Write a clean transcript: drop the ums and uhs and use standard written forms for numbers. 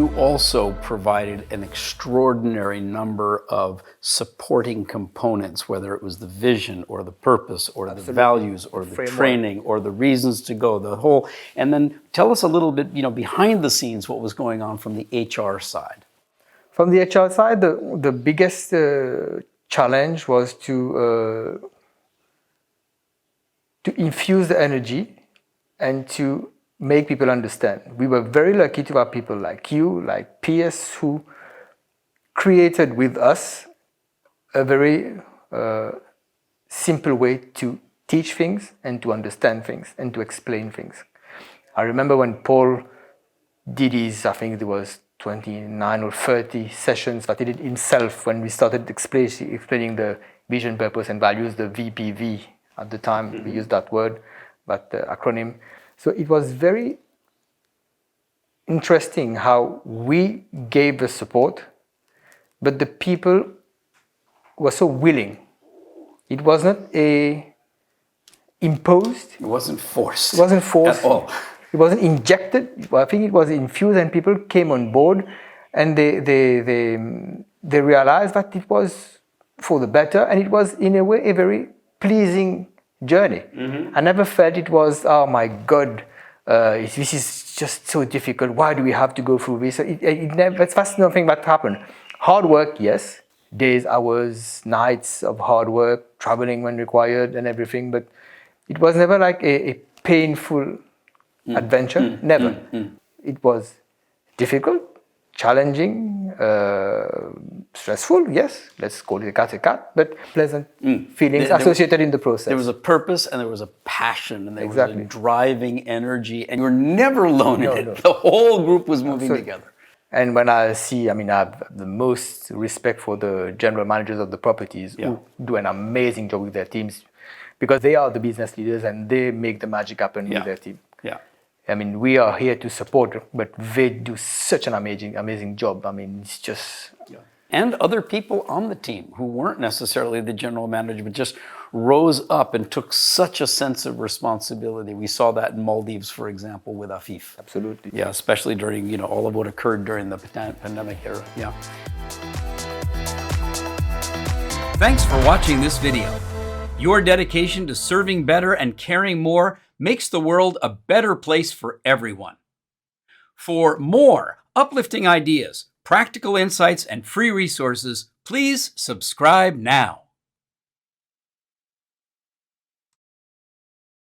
you also provided an extraordinary number of supporting components, whether it was the vision or the purpose or the values or the training or the reasons to go, the whole. And then tell us a little bit, behind the scenes, what was going on from the HR side. From the HR side, the biggest challenge was to infuse the energy and to make people understand. We were very lucky to have people like you, like peers, who created with us a very simple way to teach things and to understand things and to explain things. I remember when Paul did his, I think it was 29 or 30 sessions that he did himself when we started explaining the vision, purpose, and values, the VPV at the time. We used that word, but the acronym. So it was very interesting how we gave the support, but the people were so willing. It was not imposed. It wasn't forced. It wasn't forced at all. It wasn't injected. I think it was infused, and people came on board, and they realized that it was for the better, and it was in a way a very pleasing journey. I never felt it was, oh my God, this is just so difficult. Why do we have to go through this? That's nothing that happened. Hard work, yes. Days, hours, nights of hard work, traveling when required and everything, but it was never like a painful adventure. Never. It was difficult, challenging, stressful, yes. Let's call it a cat, but pleasant feelings associated in the process. There was a purpose and there was a passion and there was a driving energy, and you were never alone in it. The whole group was moving together. I have the most respect for the general managers of the properties who do an amazing job with their teams, because they are the business leaders and they make the magic happen with their team. We are here to support, but they do such an amazing job. It's just... And other people on the team who weren't necessarily the general manager, but just rose up and took such a sense of responsibility. We saw that in Maldives, for example, with Afif. Absolutely. Yeah, especially during, all of what occurred during the pandemic era. Yeah. Thanks for watching this video. Your dedication to serving better and caring more makes the world a better place for everyone. For more uplifting ideas, practical insights, and free resources, please subscribe now.